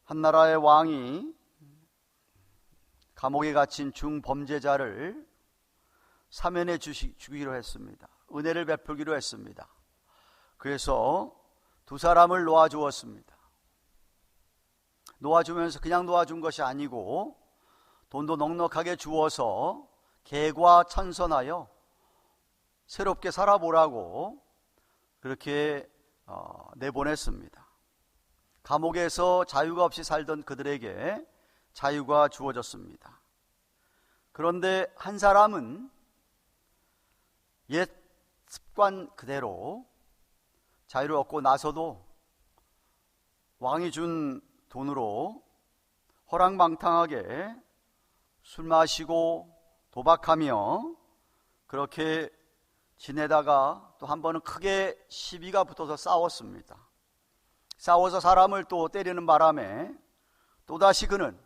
한 나라의 왕이 감옥에 갇힌 중범죄자를 사면해 주기로 했습니다. 은혜를 베풀기로 했습니다. 그래서 두 사람을 놓아주었습니다. 놓아주면서 그냥 놓아준 것이 아니고 돈도 넉넉하게 주어서 개과천선하여 새롭게 살아보라고 그렇게 내보냈습니다. 감옥에서 자유가 없이 살던 그들에게 자유가 주어졌습니다. 그런데 한 사람은 옛 습관 그대로 자유를 얻고 나서도 왕이 준 돈으로 허랑방탕하게 술 마시고 도박하며 그렇게 지내다가 또 한 번은 크게 시비가 붙어서 싸웠습니다. 싸워서 사람을 또 때리는 바람에 또다시 그는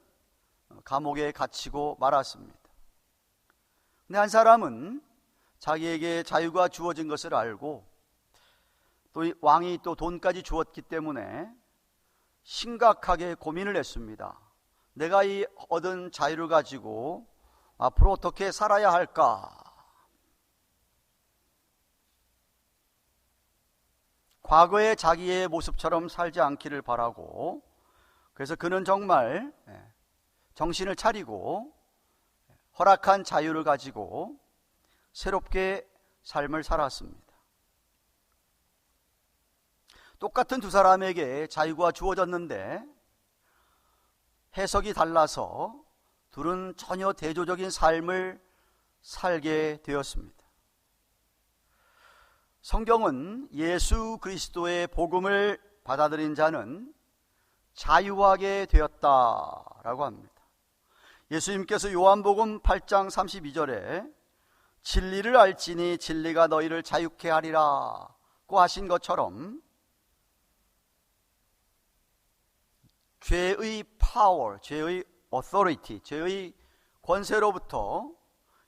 감옥에 갇히고 말았습니다. 근데 한 사람은 자기에게 자유가 주어진 것을 알고 또 왕이 또 돈까지 주었기 때문에 심각하게 고민을 했습니다. 내가 이 얻은 자유를 가지고 앞으로 어떻게 살아야 할까? 과거의 자기의 모습처럼 살지 않기를 바라고, 그래서 그는 정말 정신을 차리고 허락한 자유를 가지고 새롭게 삶을 살았습니다. 똑같은 두 사람에게 자유가 주어졌는데 해석이 달라서 둘은 전혀 대조적인 삶을 살게 되었습니다. 성경은 예수 그리스도의 복음을 받아들인 자는 자유하게 되었다라고 합니다. 예수님께서 요한복음 8장 32절에 진리를 알지니 진리가 너희를 자유케 하리라고 하신 것처럼 죄의 파워, 죄의 authority, 죄의 권세로부터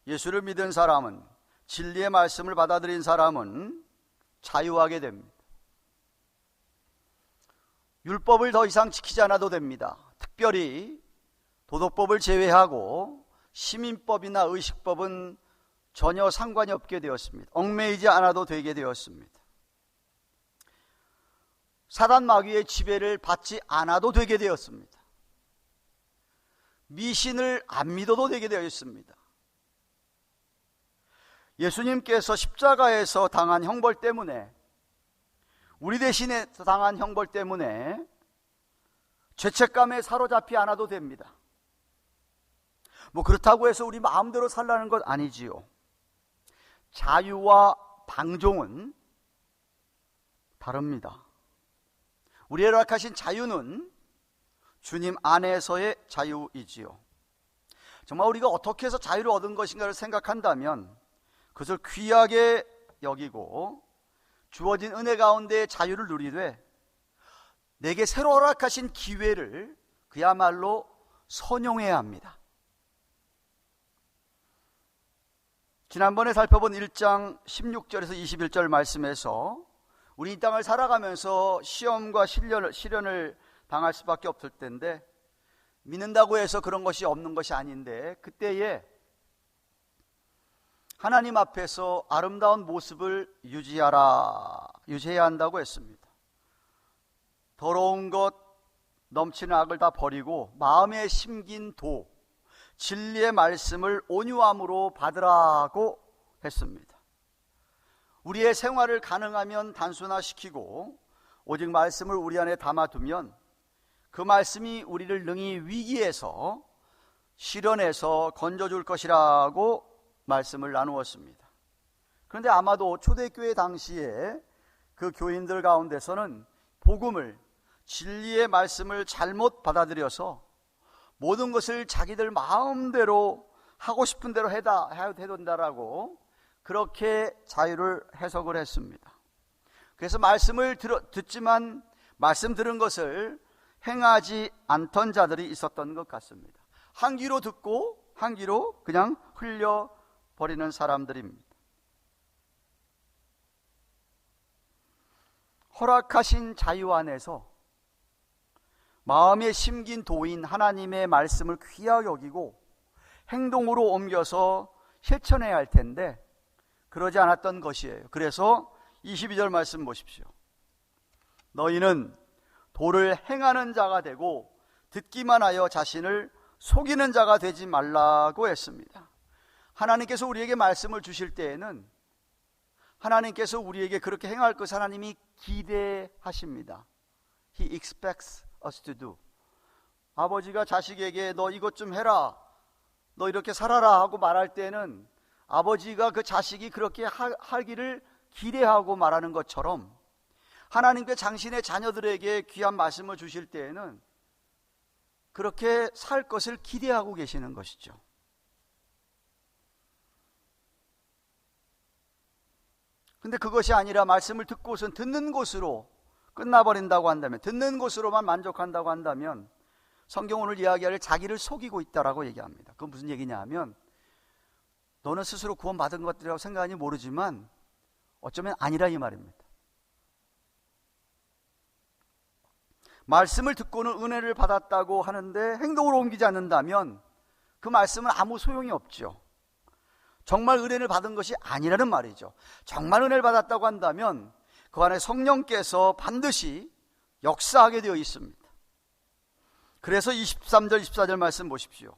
예수를 믿은 사람은, 진리의 말씀을 받아들인 사람은 자유하게 됩니다. 율법을 더 이상 지키지 않아도 됩니다. 특별히 도덕법을 제외하고 시민법이나 의식법은 전혀 상관이 없게 되었습니다. 얽매이지 않아도 되게 되었습니다. 사단 마귀의 지배를 받지 않아도 되게 되었습니다. 미신을 안 믿어도 되게 되어 있습니다. 예수님께서 십자가에서 당한 형벌 때문에, 우리 대신에 당한 형벌 때문에 죄책감에 사로잡히 않아도 됩니다. 그렇다고 해서 우리 마음대로 살라는 것 아니지요. 자유와 방종은 다릅니다. 우리의 허락하신 자유는 주님 안에서의 자유이지요. 정말 우리가 어떻게 해서 자유를 얻은 것인가를 생각한다면 그것을 귀하게 여기고 주어진 은혜 가운데 자유를 누리되 내게 새로 허락하신 기회를 그야말로 선용해야 합니다. 지난번에 살펴본 1장 16절에서 21절 말씀에서 우리 이 땅을 살아가면서 시험과 시련을 당할 수밖에 없을 텐데, 믿는다고 해서 그런 것이 없는 것이 아닌데, 그때에 하나님 앞에서 아름다운 모습을 유지해야 한다고 했습니다. 더러운 것, 넘치는 악을 다 버리고 마음에 심긴 도, 진리의 말씀을 온유함으로 받으라고 했습니다. 우리의 생활을 가능하면 단순화시키고 오직 말씀을 우리 안에 담아두면 그 말씀이 우리를 능히 위기에서, 시련에서 건져줄 것이라고 말씀을 나누었습니다. 그런데 아마도 초대교회 당시에 그 교인들 가운데서는 복음을, 진리의 말씀을 잘못 받아들여서 모든 것을 자기들 마음대로 하고 싶은 대로 해야 된다라고 그렇게 자유를 해석을 했습니다. 그래서 말씀을 듣지만 말씀 들은 것을 행하지 않던 자들이 있었던 것 같습니다. 한 귀로 듣고 한 귀로 그냥 흘려버리는 사람들입니다. 허락하신 자유 안에서 마음에 심긴 도인 하나님의 말씀을 귀하게 여기고 행동으로 옮겨서 실천해야 할 텐데 그러지 않았던 것이에요. 그래서 22절 말씀 보십시오. 너희는 도를 행하는 자가 되고 듣기만 하여 자신을 속이는 자가 되지 말라고 했습니다. 하나님께서 우리에게 말씀을 주실 때에는 하나님께서 우리에게 그렇게 행할 것을 하나님이 기대하십니다. He expects us to do. 아버지가 자식에게 너 이것 좀 해라, 너 이렇게 살아라 하고 말할 때는 아버지가 그 자식이 그렇게 하기를 기대하고 말하는 것처럼 하나님께 당신의 자녀들에게 귀한 말씀을 주실 때에는 그렇게 살 것을 기대하고 계시는 것이죠. 근데 그것이 아니라 말씀을 듣고선 듣는 것으로 끝나버린다고 한다면, 듣는 것으로만 만족한다고 한다면 성경 오늘 이야기할 자기를 속이고 있다라고 얘기합니다. 그건 무슨 얘기냐 하면 너는 스스로 구원받은 것들이라고 생각하니 모르지만 어쩌면 아니라 이 말입니다. 말씀을 듣고는 은혜를 받았다고 하는데 행동으로 옮기지 않는다면 그 말씀은 아무 소용이 없죠. 정말 은혜를 받은 것이 아니라는 말이죠. 정말 은혜를 받았다고 한다면 그 안에 성령께서 반드시 역사하게 되어 있습니다. 그래서 23절 24절 말씀 보십시오.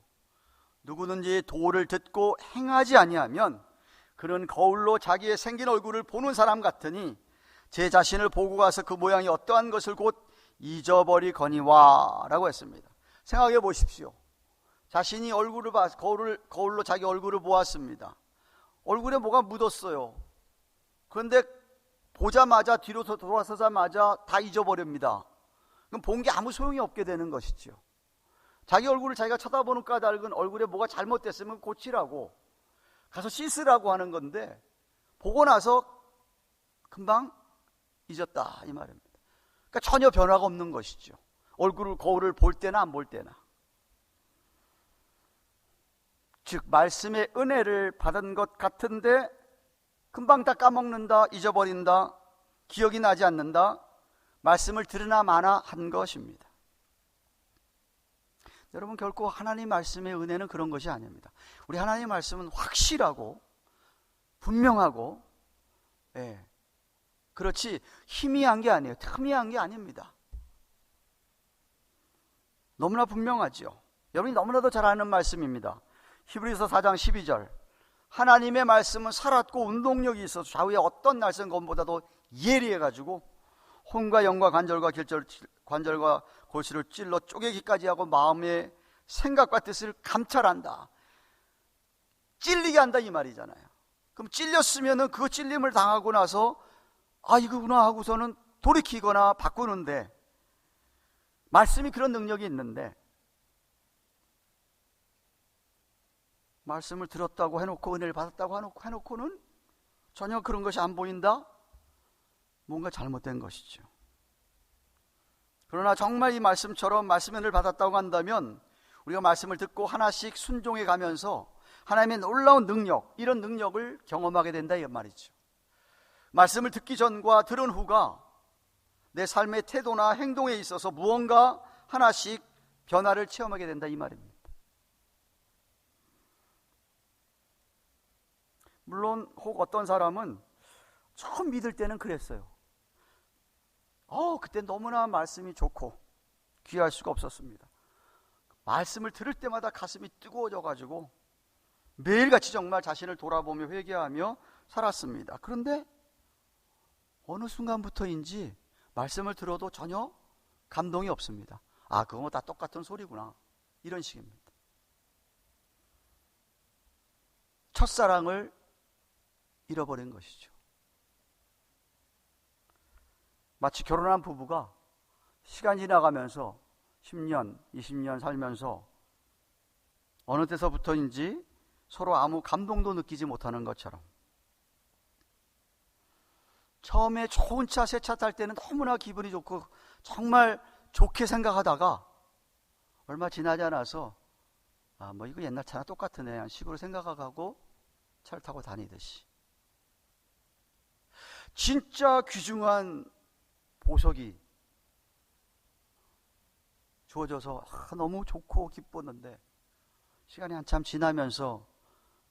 누구든지 도를 듣고 행하지 아니하면 그는 거울로 자기의 생긴 얼굴을 보는 사람 같으니 제 자신을 보고 가서 그 모양이 어떠한 것을 곧 잊어버리거니와 라고 했습니다. 생각해 보십시오. 자신이 얼굴을 거울로 자기 얼굴을 보았습니다. 얼굴에 뭐가 묻었어요. 그런데 보자마자 뒤로 돌아서자마자 다 잊어버립니다. 그럼 본 게 아무 소용이 없게 되는 것이죠. 자기 얼굴을 자기가 쳐다보는 까닭은 얼굴에 뭐가 잘못됐으면 고치라고 가서 씻으라고 하는 건데 보고 나서 금방 잊었다 이 말입니다. 그러니까 전혀 변화가 없는 것이죠. 거울을 볼 때나 안 볼 때나. 즉 말씀의 은혜를 받은 것 같은데 금방 다 까먹는다, 잊어버린다, 기억이 나지 않는다, 말씀을 들으나 마나 한 것입니다. 여러분, 결코 하나님 말씀의 은혜는 그런 것이 아닙니다. 우리 하나님 말씀은 확실하고 분명하고, 그렇지 희미한 게 아니에요. 틈이한 게 아닙니다. 너무나 분명하죠. 여러분이 너무나도 잘 아는 말씀입니다. 히브리서 4장 12절. 하나님의 말씀은 살았고 운동력이 있어서 좌우의 어떤 날선 검보다도 예리해가지고 혼과 영과 관절과 골수를 찔러 쪼개기까지 하고 마음의 생각과 뜻을 감찰한다. 찔리게 한다 이 말이잖아요. 그럼 찔렸으면은 그 찔림을 당하고 나서 아 이거구나 하고서는 돌이키거나 바꾸는데 말씀이 그런 능력이 있는데 말씀을 들었다고 해놓고 은혜를 받았다고 해놓고는 전혀 그런 것이 안 보인다? 뭔가 잘못된 것이죠. 그러나 정말 이 말씀처럼 말씀의 은혜를 받았다고 한다면 우리가 말씀을 듣고 하나씩 순종해 가면서 하나님의 놀라운 능력, 이런 능력을 경험하게 된다 이 말이죠. 말씀을 듣기 전과 들은 후가 내 삶의 태도나 행동에 있어서 무언가 하나씩 변화를 체험하게 된다 이 말입니다. 물론 혹 어떤 사람은 처음 믿을 때는 그랬어요. 그때 너무나 말씀이 좋고 귀할 수가 없었습니다. 말씀을 들을 때마다 가슴이 뜨거워져 가지고 매일같이 정말 자신을 돌아보며 회개하며 살았습니다. 그런데 어느 순간부터인지 말씀을 들어도 전혀 감동이 없습니다. 그거 다 똑같은 소리구나, 이런 식입니다. 첫사랑을 잃어버린 것이죠. 마치 결혼한 부부가 시간이 지나가면서 10년, 20년 살면서 어느 때서부터인지 서로 아무 감동도 느끼지 못하는 것처럼 처음에 좋은 차, 새 차 탈 때는 너무나 기분이 좋고 정말 좋게 생각하다가 얼마 지나지 않아서 이거 옛날 차랑 똑같으네 식으로 생각하고 차를 타고 다니듯이 진짜 귀중한 보석이 주어져서 너무 좋고 기뻤는데 시간이 한참 지나면서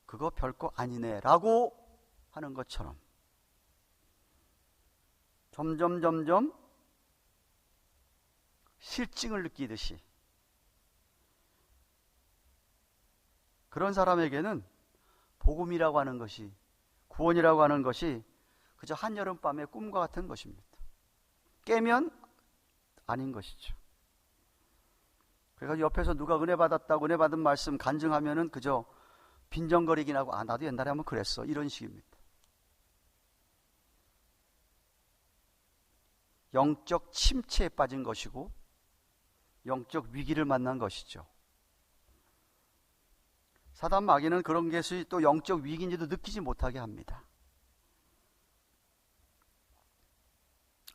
그거 별거 아니네 라고 하는 것처럼 점점 실증을 느끼듯이 그런 사람에게는 복음이라고 하는 것이, 구원이라고 하는 것이 그저 한여름밤의 꿈과 같은 것입니다. 깨면 아닌 것이죠. 그래서 옆에서 누가 은혜 받았다고 은혜 받은 말씀 간증하면은 그저 빈정거리긴 하고 나도 옛날에 한번 그랬어 이런 식입니다. 영적 침체에 빠진 것이고 영적 위기를 만난 것이죠. 사단 마귀는 그런 것이 또 영적 위기인지도 느끼지 못하게 합니다.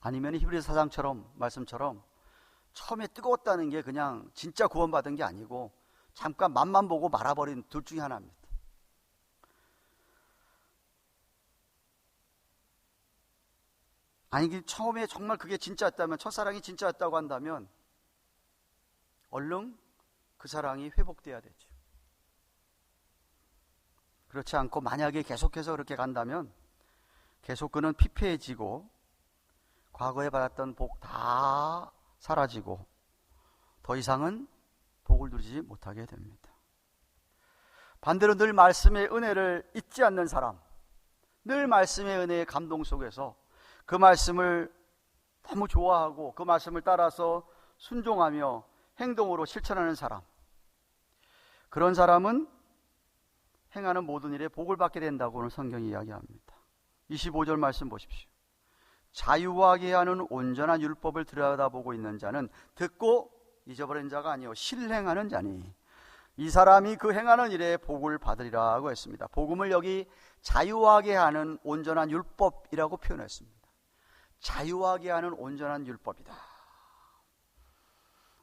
아니면 히브리서 4장처럼 말씀처럼 처음에 뜨거웠다는 게 그냥 진짜 구원받은 게 아니고 잠깐 맛만 보고 말아버린 둘 중에 하나입니다. 아니 처음에 정말 그게 진짜였다면, 첫사랑이 진짜였다고 한다면 얼른 그 사랑이 회복돼야 되죠. 그렇지 않고 만약에 계속해서 그렇게 간다면 계속 그는 피폐해지고 과거에 받았던 복 다 사라지고 더 이상은 복을 누리지 못하게 됩니다. 반대로 늘 말씀의 은혜를 잊지 않는 사람, 늘 말씀의 은혜의 감동 속에서 그 말씀을 너무 좋아하고 그 말씀을 따라서 순종하며 행동으로 실천하는 사람, 그런 사람은 행하는 모든 일에 복을 받게 된다고 오늘 성경이 이야기합니다. 25절 말씀 보십시오. 자유하게 하는 온전한 율법을 들여다보고 있는 자는 듣고 잊어버린 자가 아니요 실행하는 자니 이 사람이 그 행하는 일에 복을 받으리라고 했습니다. 복음을 여기 자유하게 하는 온전한 율법이라고 표현했습니다. 자유하게 하는 온전한 율법이다.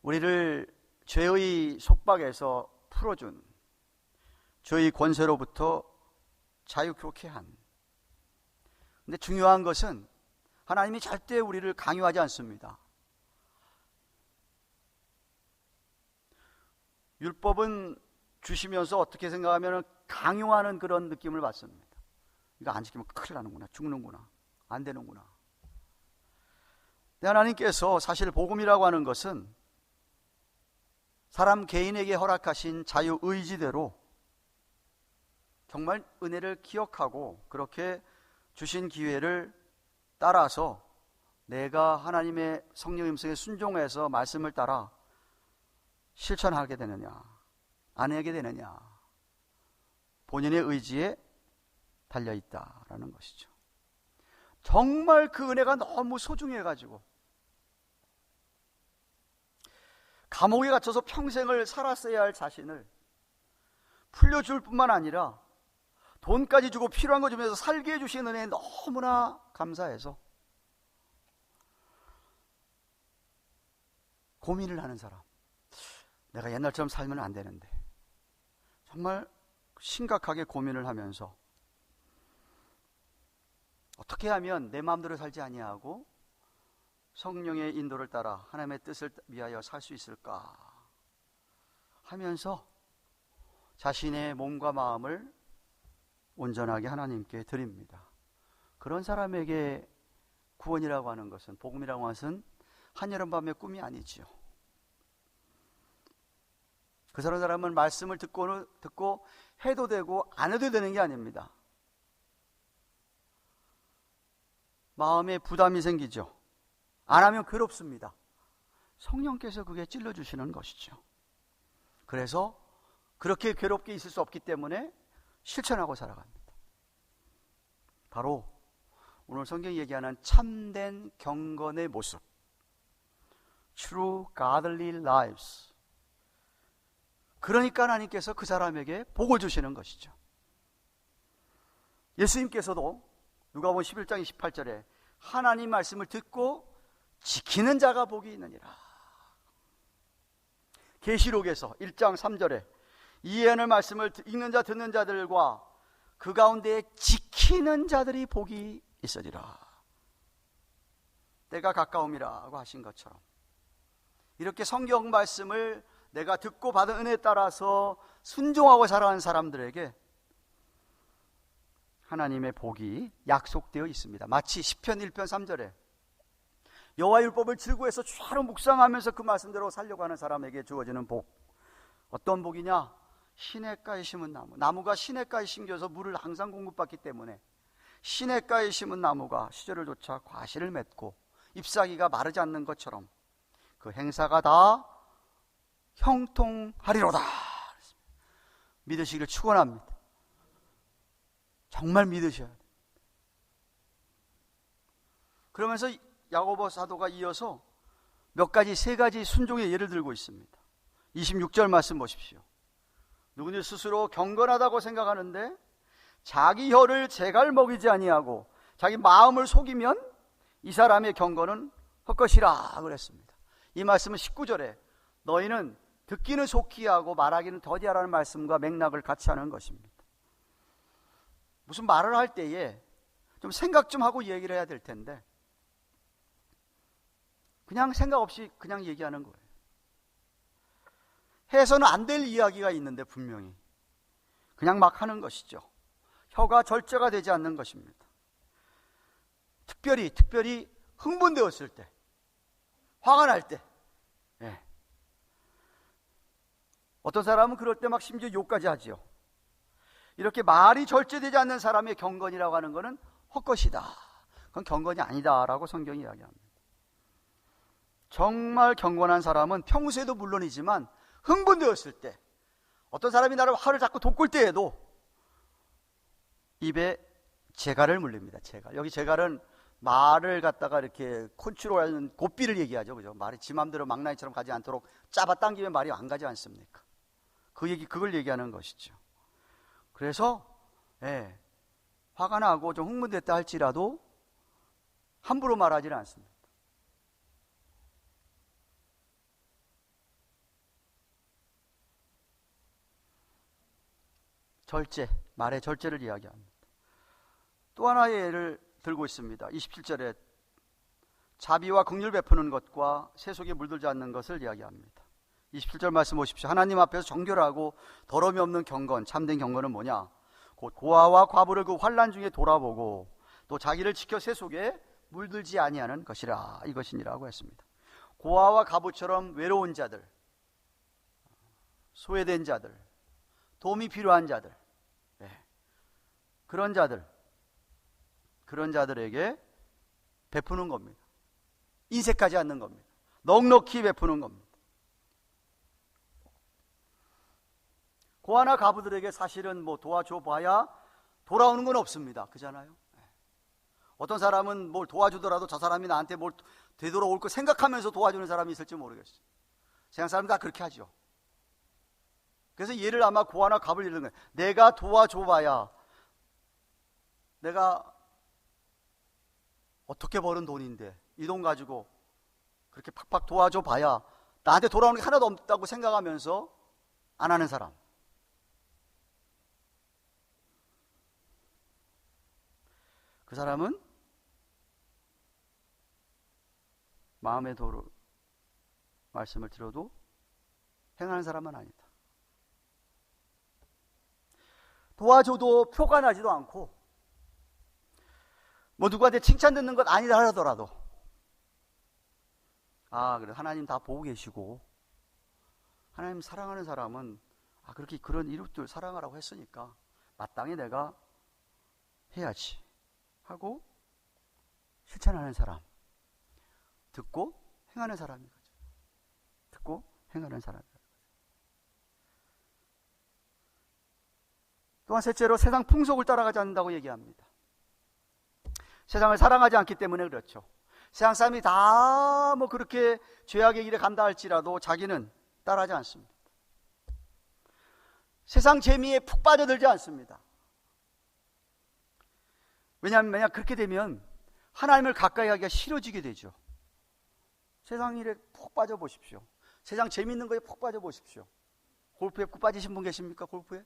우리를 죄의 속박에서 풀어준, 죄의 권세로부터 자유케 한. 근데 중요한 것은 하나님이 절대 우리를 강요하지 않습니다. 율법은 주시면서 어떻게 생각하면 강요하는 그런 느낌을 받습니다. 이거 안 지키면 큰일 나는구나, 죽는구나, 안 되는구나. 근데 하나님께서 사실 복음이라고 하는 것은 사람 개인에게 허락하신 자유의지대로 정말 은혜를 기억하고 그렇게 주신 기회를 따라서 내가 하나님의 성령 음성에 순종해서 말씀을 따라 실천하게 되느냐 안 하게 되느냐 본인의 의지에 달려있다라는 것이죠. 정말 그 은혜가 너무 소중해가지고 감옥에 갇혀서 평생을 살았어야 할 자신을 풀려줄 뿐만 아니라 돈까지 주고 필요한 거 주면서 살게 해주신 은혜에 너무나 감사해서 고민을 하는 사람, 내가 옛날처럼 살면 안 되는데 정말 심각하게 고민을 하면서 어떻게 하면 내 마음대로 살지 아니하고 성령의 인도를 따라 하나님의 뜻을 위하여 살 수 있을까 하면서 자신의 몸과 마음을 온전하게 하나님께 드립니다. 그런 사람에게 구원이라고 하는 것은, 복음이라고 하는 것은 한여름밤의 꿈이 아니지요. 그 사람은 말씀을 듣고 해도 되고 안 해도 되는 게 아닙니다. 마음에 부담이 생기죠. 안 하면 괴롭습니다. 성령께서 그게 찔러주시는 것이죠. 그래서 그렇게 괴롭게 있을 수 없기 때문에 실천하고 살아갑니다. 바로 오늘 성경이 얘기하는 참된 경건의 모습, True Godly Lives. 그러니까 하나님께서 그 사람에게 복을 주시는 것이죠. 예수님께서도 누가복음 11장 28절에 하나님 말씀을 듣고 지키는 자가 복이 있느니라. 계시록에서 1장 3절에 이해하는 말씀을 읽는 자 듣는 자들과 그 가운데 지키는 자들이 복이 있으리라. 때가 가까움이라고 하신 것처럼 이렇게 성경 말씀을 내가 듣고 받은 은혜에 따라서 순종하고 살아가는 사람들에게 하나님의 복이 약속되어 있습니다. 마치 시편 1편 3절에 여호와 율법을 즐거워해서 주야로 묵상하면서 그 말씀대로 살려고 하는 사람에게 주어지는 복. 어떤 복이냐? 시냇가에 심은 나무. 나무가 시냇가에 심겨서 물을 항상 공급받기 때문에 시냇가에 심은 나무가 시절을 쫓아 과실을 맺고 잎사귀가 마르지 않는 것처럼 그 행사가 다 형통하리로다. 믿으시기를 축원합니다. 정말 믿으셔야 돼요. 그러면서 야고보 사도가 이어서 세 가지 순종의 예를 들고 있습니다. 26절 말씀 보십시오. 누구든지 스스로 경건하다고 생각하는데 자기 혀를 재갈 먹이지 아니하고 자기 마음을 속이면 이 사람의 경건은 헛것이라 그랬습니다. 이 말씀은 19절에 너희는 듣기는 속히 하고 말하기는 더디하라는 말씀과 맥락을 같이 하는 것입니다. 무슨 말을 할 때에 좀 생각 좀 하고 얘기를 해야 될 텐데 그냥 생각 없이 그냥 얘기하는 거예요. 해서는 안 될 이야기가 있는데 분명히 그냥 막 하는 것이죠. 혀가 절제가 되지 않는 것입니다. 특별히 흥분되었을 때, 화가 날 때, 어떤 사람은 그럴 때 막 심지어 욕까지 하지요. 이렇게 말이 절제되지 않는 사람의 경건이라고 하는 것은 헛것이다. 그건 경건이 아니다라고 성경이 이야기합니다. 정말 경건한 사람은 평소에도 물론이지만 흥분되었을 때, 어떤 사람이 나를 화를 자꾸 돋굴 때에도 입에 재갈을 물립니다. 재갈. 여기 재갈은 말을 갖다가 이렇게 컨트롤하는 고삐를 얘기하죠. 그죠? 말이 지 맘대로 망나니처럼 가지 않도록 잡아당기면 말이 안 가지 않습니까? 그걸 얘기하는 것이죠. 그래서, 화가 나고 좀 흥분됐다 할지라도 함부로 말하지는 않습니다. 절제, 말의 절제를 이야기합니다. 또 하나의 예를 들고 있습니다. 27절에 자비와 긍휼 베푸는 것과 세속에 물들지 않는 것을 이야기합니다. 27절 말씀 보십시오. 하나님 앞에서 정결하고 더러움이 없는 경건, 참된 경건은 뭐냐? 곧 고아와 과부를 그 환난 중에 돌아보고 또 자기를 지켜 세속에 물들지 아니하는 것이라, 이것이니라고 했습니다. 고아와 과부처럼 외로운 자들, 소외된 자들, 도움이 필요한 자들, 그런 자들에게 베푸는 겁니다. 인색하지 않는 겁니다. 넉넉히 베푸는 겁니다. 고아나 과부들에게 사실은 도와줘 봐야 돌아오는 건 없습니다. 그잖아요. 어떤 사람은 뭘 도와주더라도 저 사람이 나한테 뭘 되돌아올 거 생각하면서 도와주는 사람이 있을지 모르겠어요. 세상 사람은 다 그렇게 하죠. 그래서 얘를 아마 고아나 과부를 이르는 거예요. 내가 도와줘 봐야, 내가 어떻게 버는 돈인데 이 돈 가지고 그렇게 팍팍 도와줘 봐야 나한테 돌아오는 게 하나도 없다고 생각하면서 안 하는 사람. 그 사람은 마음의 도로 말씀을 들어도 행하는 사람은 아니다. 도와줘도 표가 나지도 않고 누구한테 칭찬 듣는 것 아니다 하더라도 그래 하나님 다 보고 계시고 하나님 사랑하는 사람은 그렇게 그런 이웃들 사랑하라고 했으니까 마땅히 내가 해야지 하고 실천하는 사람, 듣고 행하는 사람인 거죠. 듣고 행하는 사람인 거죠. 또한 셋째로 세상 풍속을 따라가지 않는다고 얘기합니다. 세상을 사랑하지 않기 때문에 그렇죠. 세상 사람이 다 그렇게 죄악의 길에 간다 할지라도 자기는 따라하지 않습니다. 세상 재미에 푹 빠져들지 않습니다. 왜냐하면 그렇게 되면 하나님을 가까이 하기가 싫어지게 되죠. 세상 일에 푹 빠져보십시오. 세상 재미있는 거에 푹 빠져보십시오. 골프에 푹 빠지신 분 계십니까? 골프에?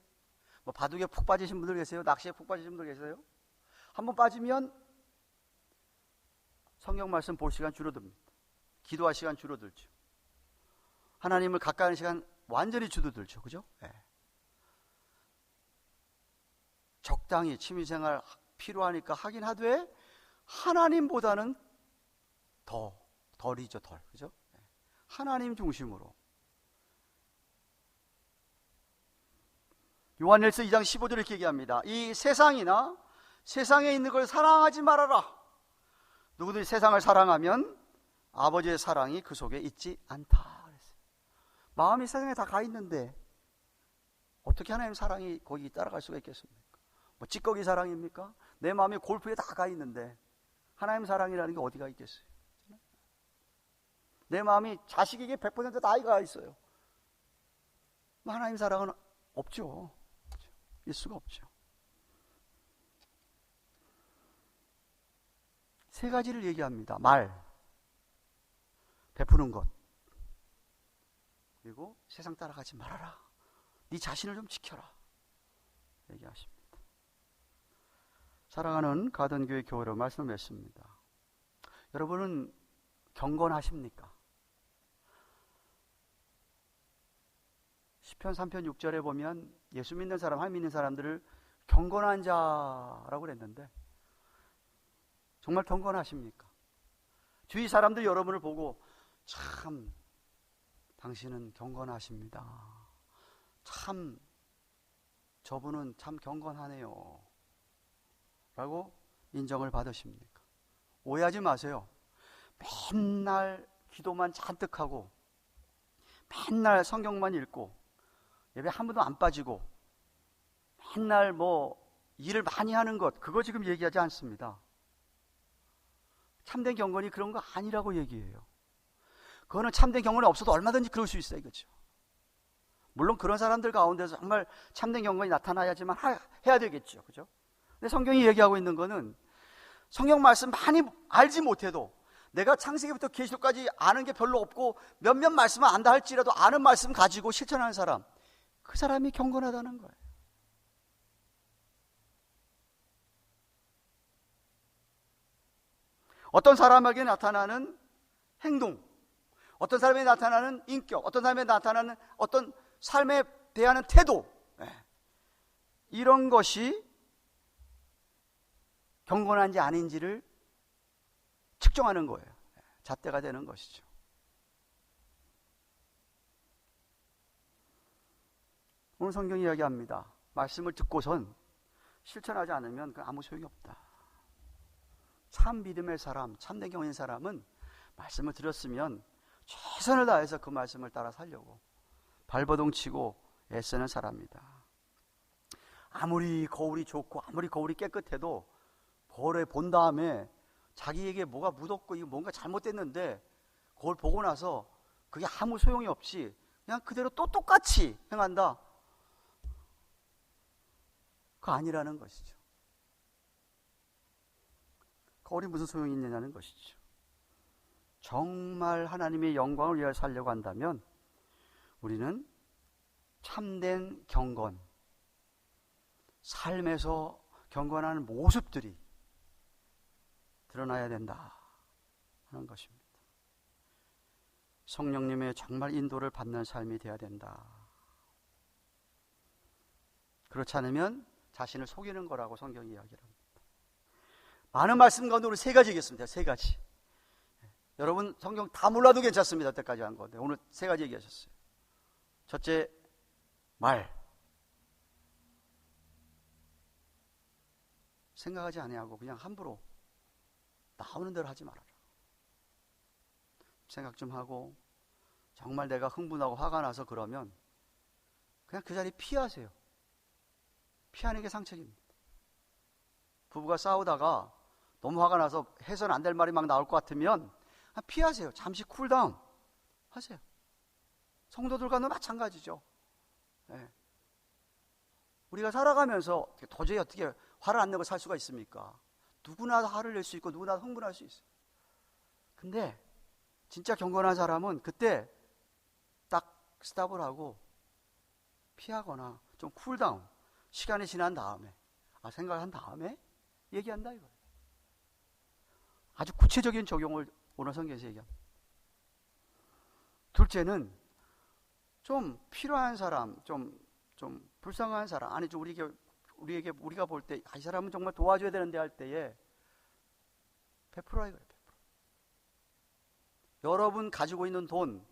바둑에 푹 빠지신 분들 계세요? 낚시에 푹 빠지신 분들 계세요? 한번 빠지면 성경 말씀 볼 시간 줄어듭니다. 기도할 시간 줄어들죠. 하나님을 가까이 하는 시간 완전히 주도들죠. 그죠? 네. 적당히 취미생활 필요하니까 하긴 하되 하나님보다는 덜이죠. 덜. 그죠? 네. 하나님 중심으로. 요한일서 2장 15절에 이렇게 얘기합니다. 이 세상이나 세상에 있는 걸 사랑하지 말아라. 누구든지 세상을 사랑하면 아버지의 사랑이 그 속에 있지 않다 그랬어요. 마음이 세상에 다 가 있는데 어떻게 하나님 사랑이 거기 따라갈 수가 있겠습니까? 뭐 찌꺼기 사랑입니까? 내 마음이 골프에 다 가 있는데 하나님 사랑이라는 게 어디가 있겠어요? 내 마음이 자식에게 100% 다 가 있어요. 하나님 사랑은 없죠. 있을 수가 없죠. 세 가지를 얘기합니다. 말, 베푸는 것, 그리고 세상 따라가지 말아라. 네 자신을 좀 지켜라. 얘기하십니다. 사랑하는 가든교회 교회로 말씀을 맺습니다. 여러분은 경건하십니까? 시편 3편 6절에 보면 예수 믿는 사람, 하나님 믿는 사람들을 경건한 자라고 그랬는데 정말 경건하십니까? 주위 사람들 여러분을 보고 참 당신은 경건하십니다. 참 저분은 참 경건하네요. 라고 인정을 받으십니까? 오해하지 마세요. 맨날 기도만 잔뜩 하고 맨날 성경만 읽고 예배 한 번도 안 빠지고 맨날 뭐 일을 많이 하는 것, 그거 지금 얘기하지 않습니다. 참된 경건이 그런 거 아니라고 얘기해요. 그거는 참된 경건이 없어도 얼마든지 그럴 수 있어요. 그렇죠? 물론 그런 사람들 가운데서 정말 참된 경건이 나타나야지만 해야 되겠죠. 그죠? 근데 성경이 얘기하고 있는 거는 성경 말씀 많이 알지 못해도 내가 창세기부터 계시록까지 아는 게 별로 없고 몇몇 말씀을 안다 할지라도 아는 말씀 가지고 실천하는 사람, 그 사람이 경건하다는 거예요. 어떤 사람에게 나타나는 행동, 어떤 사람에게 나타나는 인격, 어떤 사람에게 나타나는 어떤 삶에 대하는 태도, 이런 것이 경건한지 아닌지를 측정하는 거예요. 잣대가 되는 것이죠. 오늘 성경이 이야기합니다. 말씀을 듣고선 실천하지 않으면 아무 소용이 없다. 참 믿음의 사람, 참된 경건인 사람은 말씀을 들었으면 최선을 다해서 그 말씀을 따라 살려고 발버둥 치고 애쓰는 사람입니다. 아무리 거울이 좋고 아무리 거울이 깨끗해도 거울에 본 다음에 자기에게 뭐가 묻었고 이거 뭔가 잘못됐는데 거울 보고 나서 그게 아무 소용이 없이 그냥 그대로 또 똑같이 행한다. 그거 아니라는 것이죠. 거울이 무슨 소용이 있느냐는 것이죠. 정말 하나님의 영광을 위하여 살려고 한다면 우리는 참된 경건, 삶에서 경건하는 모습들이 드러나야 된다 하는 것입니다. 성령님의 정말 인도를 받는 삶이 되어야 된다. 그렇지 않으면 자신을 속이는 거라고 성경이 이야기를 합니다. 많은 말씀 가운데 오늘 세 가지겠습니다. 세 가지. 여러분 성경 다 몰라도 괜찮습니다. 여태까지 한 건데 오늘 세 가지 얘기하셨어요. 첫째, 말. 생각하지 아니하고 그냥 함부로 나오는 대로 하지 말아라. 생각 좀 하고 정말 내가 흥분하고 화가 나서 그러면 그냥 그 자리 피하세요. 피하는 게 상책입니다. 부부가 싸우다가 너무 화가 나서 해서는 안 될 말이 막 나올 것 같으면 피하세요. 잠시 쿨다운 하세요. 성도들과도 마찬가지죠. 네. 우리가 살아가면서 도저히 어떻게 화를 안 내고 살 수가 있습니까? 누구나 화를 낼 수 있고 누구나 흥분할 수 있어요. 근데 진짜 경건한 사람은 그때 딱 스탑을 하고 피하거나 좀 쿨다운, 시간이 지난 다음에 생각한 다음에 얘기한다 이거예요. 아주 구체적인 적용을 오늘 성경에서 얘기합니다. 둘째는 좀 필요한 사람, 좀 불쌍한 사람, 아니 좀 우리가 볼 때 이 사람은 정말 도와줘야 되는데 할 때에 베풀어야 그래요. 여러분 가지고 있는 돈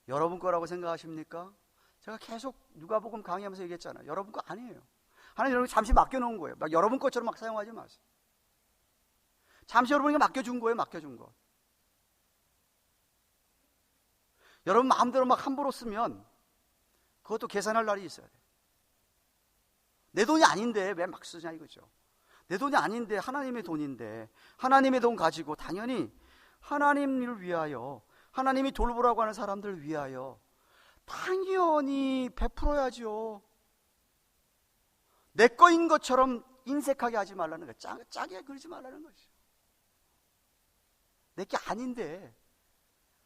여러분 거라고 생각하십니까? 제가 계속 누가복음 강의하면서 얘기했잖아요. 여러분 거 아니에요. 하나님 여러분 잠시 맡겨놓은 거예요. 막 여러분 것처럼 막 사용하지 마세요. 잠시 여러분에게 맡겨준 거예요. 맡겨준 거. 여러분 마음대로 막 함부로 쓰면 그것도 계산할 날이 있어야 돼요. 내 돈이 아닌데 왜 막 쓰냐 이거죠. 내 돈이 아닌데 하나님의 돈인데 하나님의 돈 가지고 당연히 하나님을 위하여, 하나님이 돌보라고 하는 사람들을 위하여 당연히 베풀어야죠. 내 거인 것처럼 인색하게 하지 말라는 거예요. 짜게 그러지 말라는 거죠. 내 게 아닌데.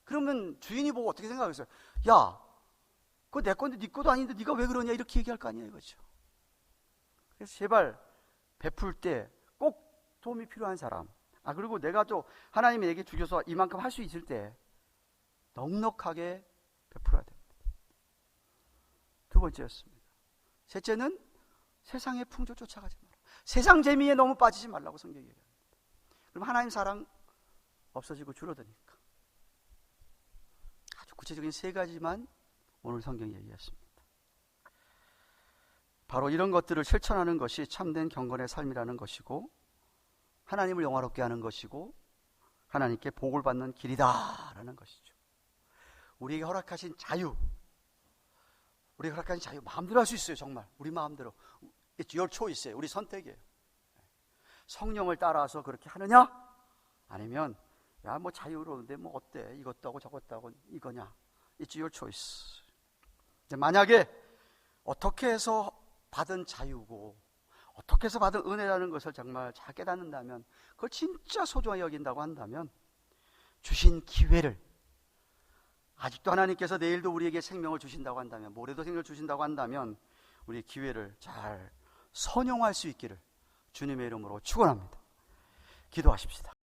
그러면 주인이 보고 어떻게 생각하겠어요? 야, 그거 내 건데 네 것도 아닌데 네가 왜 그러냐 이렇게 얘기할 거 아니에요, 이거죠. 그래서 제발 베풀 때 꼭 도움이 필요한 사람, 그리고 내가 또 하나님의 얘기 주셔서 이만큼 할 수 있을 때 넉넉하게 베풀어야 됩니다. 두 번째였습니다. 셋째는 세상의 풍조 쫓아가지 마라. 세상 재미에 너무 빠지지 말라고 성경이 얘기합니다. 그럼 하나님 사랑 없어지고 줄어드니까. 아주 구체적인 세 가지만 오늘 성경이 얘기했습니다. 바로 이런 것들을 실천하는 것이 참된 경건의 삶이라는 것이고, 하나님을 영화롭게 하는 것이고, 하나님께 복을 받는 길이다라는 것이죠. 우리에게 허락하신 자유, 마음대로 할 수 있어요. 정말 우리 마음대로. It's your choice예요. 우리 선택이에요. 성령을 따라서 그렇게 하느냐, 아니면 야 뭐 자유로운데 뭐 어때, 이것도 하고 저것도 하고 이거냐. It's your choice. 만약에 어떻게 해서 받은 자유고 어떻게 해서 받은 은혜라는 것을 정말 잘 깨닫는다면, 그걸 진짜 소중하게 여긴다고 한다면, 주신 기회를, 아직도 하나님께서 내일도 우리에게 생명을 주신다고 한다면, 모레도 생명을 주신다고 한다면, 우리 기회를 잘 선용할 수 있기를 주님의 이름으로 축원합니다. 기도하십시다.